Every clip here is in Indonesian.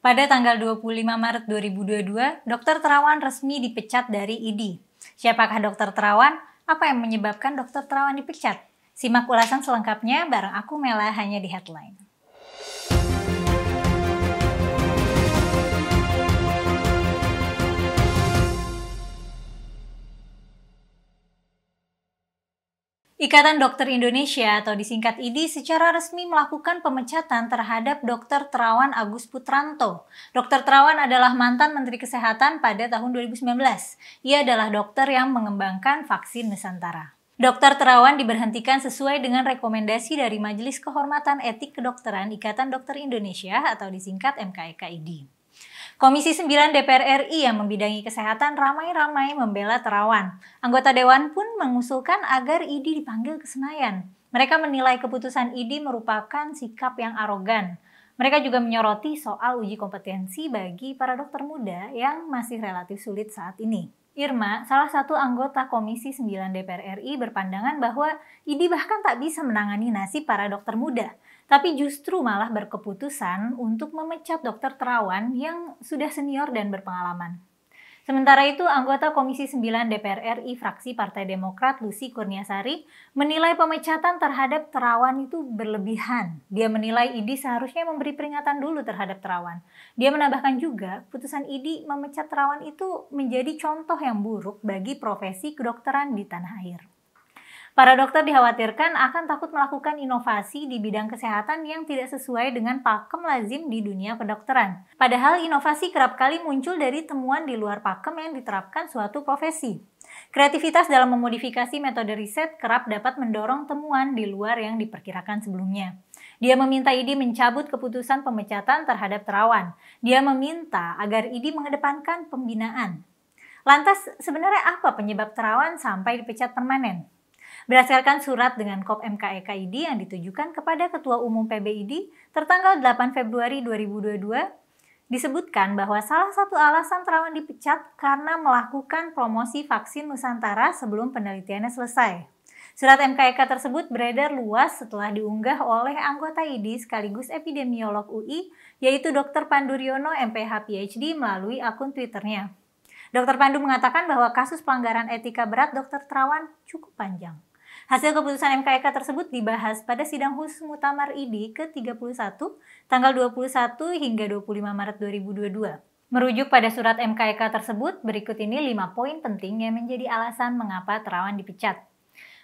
Pada tanggal 25 Maret 2022, Dr. Terawan resmi dipecat dari ID. Siapakah Dr. Terawan? Apa yang menyebabkan Dr. Terawan dipecat? Simak ulasan selengkapnya bareng aku Mela hanya di Headline. Ikatan Dokter Indonesia atau disingkat IDI secara resmi melakukan pemecatan terhadap Dr. Terawan Agus Putranto. Dr. Terawan adalah mantan Menteri Kesehatan pada tahun 2019. Ia adalah dokter yang mengembangkan vaksin Nusantara. Dr. Terawan diberhentikan sesuai dengan rekomendasi dari Majelis Kehormatan Etik Kedokteran Ikatan Dokter Indonesia atau disingkat MKEK-IDI. Komisi 9 DPR RI yang membidangi kesehatan ramai-ramai membela Terawan. Anggota Dewan pun mengusulkan agar IDI dipanggil ke Senayan. Mereka menilai keputusan IDI merupakan sikap yang arogan. Mereka juga menyoroti soal uji kompetensi bagi para dokter muda yang masih relatif sulit saat ini. Irma, salah satu anggota Komisi 9 DPR RI berpandangan bahwa IDI bahkan tak bisa menangani nasib para dokter muda, tapi justru malah berkeputusan untuk memecat Dr. Terawan yang sudah senior dan berpengalaman. Sementara itu, anggota Komisi 9 DPR RI fraksi Partai Demokrat Lucy Kurniasari menilai pemecatan terhadap Terawan itu berlebihan. Dia menilai IDI seharusnya memberi peringatan dulu terhadap Terawan. Dia menambahkan juga, putusan IDI memecat Terawan itu menjadi contoh yang buruk bagi profesi kedokteran di tanah air. Para dokter dikhawatirkan akan takut melakukan inovasi di bidang kesehatan yang tidak sesuai dengan pakem lazim di dunia kedokteran. Padahal inovasi kerap kali muncul dari temuan di luar pakem yang diterapkan suatu profesi. Kreativitas dalam memodifikasi metode riset kerap dapat mendorong temuan di luar yang diperkirakan sebelumnya. Dia meminta IDI mencabut keputusan pemecatan terhadap Terawan. Dia meminta agar IDI mengedepankan pembinaan. Lantas, sebenarnya apa penyebab Terawan sampai dipecat permanen? Berdasarkan surat dengan Kop MKEK-IDI yang ditujukan kepada Ketua Umum PBID tertanggal 8 Februari 2022, disebutkan bahwa salah satu alasan Terawan dipecat karena melakukan promosi vaksin Nusantara sebelum penelitiannya selesai. Surat MKEK tersebut beredar luas setelah diunggah oleh anggota IDI sekaligus epidemiolog UI, yaitu Dr. Pandu Riono MPH PhD melalui akun Twitternya. Dr. Pandu mengatakan bahwa kasus pelanggaran etika berat Dr. Terawan cukup panjang. Hasil keputusan MKEK tersebut dibahas pada sidang khusus Muktamar IDI ke-31 tanggal 21 hingga 25 Maret 2022. Merujuk pada surat MKEK tersebut, berikut ini 5 poin penting yang menjadi alasan mengapa Terawan dipecat.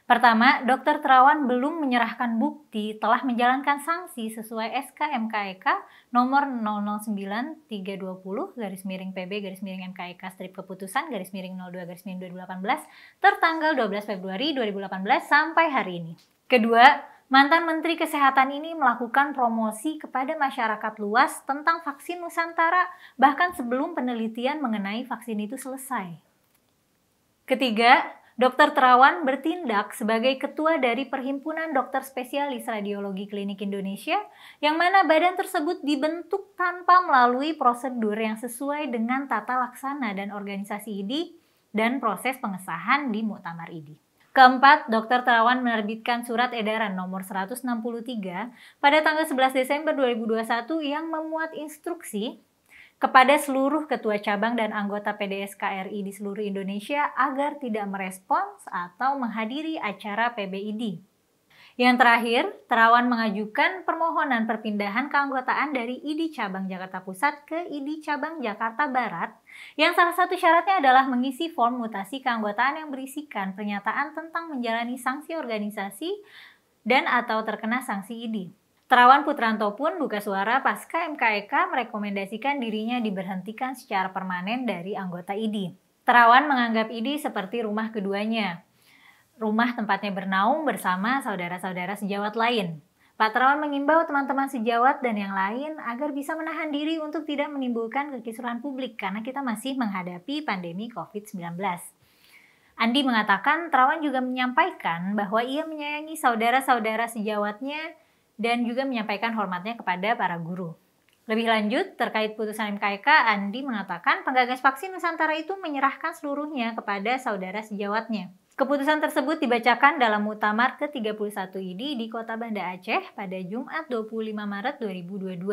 Pertama, Dr. Terawan belum menyerahkan bukti telah menjalankan sanksi sesuai SK MKEK nomor 009320-PB-MKEK strip keputusan /02/2018 tertanggal 12 Februari 2018 sampai hari ini. Kedua, mantan Menteri Kesehatan ini melakukan promosi kepada masyarakat luas tentang vaksin Nusantara bahkan sebelum penelitian mengenai vaksin itu selesai. Ketiga, Dr. Terawan bertindak sebagai ketua dari Perhimpunan Dokter Spesialis Radiologi Klinik Indonesia, yang mana badan tersebut dibentuk tanpa melalui prosedur yang sesuai dengan tata laksana dan organisasi IDI dan proses pengesahan di Muktamar IDI. Keempat, Dr. Terawan menerbitkan surat edaran nomor 163 pada tanggal 11 Desember 2021 yang memuat instruksi kepada seluruh ketua cabang dan anggota PDSK-RI di seluruh Indonesia agar tidak merespons atau menghadiri acara PBID. Yang terakhir, Terawan mengajukan permohonan perpindahan keanggotaan dari IDI Cabang Jakarta Pusat ke IDI Cabang Jakarta Barat, yang salah satu syaratnya adalah mengisi form mutasi keanggotaan yang berisikan pernyataan tentang menjalani sanksi organisasi dan atau terkena sanksi IDI. Terawan Putranto pun buka suara pasca MKEK merekomendasikan dirinya diberhentikan secara permanen dari anggota IDI. Terawan menganggap IDI seperti rumah keduanya, rumah tempatnya bernaung bersama saudara-saudara sejawat lain. Pak Terawan mengimbau teman-teman sejawat dan yang lain agar bisa menahan diri untuk tidak menimbulkan kekisruhan publik karena kita masih menghadapi pandemi COVID-19. Andi mengatakan Terawan juga menyampaikan bahwa ia menyayangi saudara-saudara sejawatnya dan juga menyampaikan hormatnya kepada para guru. Lebih lanjut, terkait putusan MKEK, Andi mengatakan penggagas vaksin Nusantara itu menyerahkan seluruhnya kepada saudara sejawatnya. Keputusan tersebut dibacakan dalam Muktamar ke-31 IDI di Kota Banda Aceh pada Jumat 25 Maret 2022.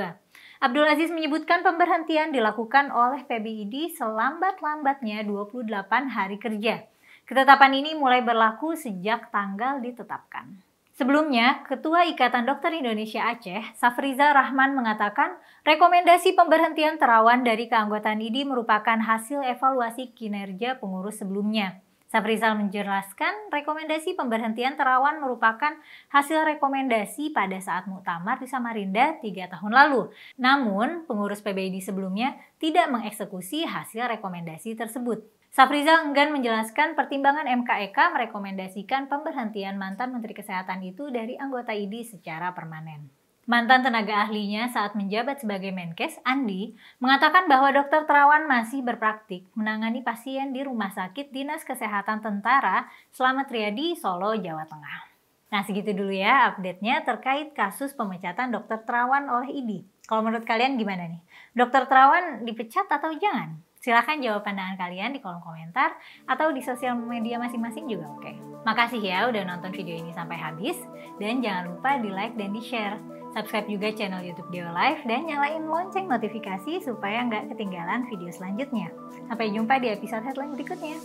Abdul Aziz menyebutkan pemberhentian dilakukan oleh PBID selambat-lambatnya 28 hari kerja. Ketetapan ini mulai berlaku sejak tanggal ditetapkan. Sebelumnya, Ketua Ikatan Dokter Indonesia Aceh, Safriza Rahman mengatakan rekomendasi pemberhentian Terawan dari keanggotaan IDI merupakan hasil evaluasi kinerja pengurus sebelumnya. Safrizal menjelaskan rekomendasi pemberhentian Terawan merupakan hasil rekomendasi pada saat muktamar di Samarinda 3 tahun lalu. Namun, pengurus PBID sebelumnya tidak mengeksekusi hasil rekomendasi tersebut. Safrizal enggan menjelaskan pertimbangan MKEK merekomendasikan pemberhentian mantan Menteri Kesehatan itu dari anggota IDI secara permanen. Mantan tenaga ahlinya saat menjabat sebagai Menkes, Andi, mengatakan bahwa Dr. Terawan masih berpraktik menangani pasien di Rumah Sakit Dinas Kesehatan Tentara Slamet Riyadi, Solo, Jawa Tengah. Nah, segitu dulu ya update-nya terkait kasus pemecatan Dr. Terawan oleh IDI. Kalau menurut kalian gimana nih? Dr. Terawan dipecat atau jangan? Silahkan jawab pandangan kalian di kolom komentar atau di sosial media masing-masing juga oke. Makasih ya udah nonton video ini sampai habis. Dan jangan lupa di like dan di share. Subscribe juga channel YouTube Deo Live dan nyalain lonceng notifikasi supaya nggak ketinggalan video selanjutnya. Sampai jumpa di episode headline berikutnya.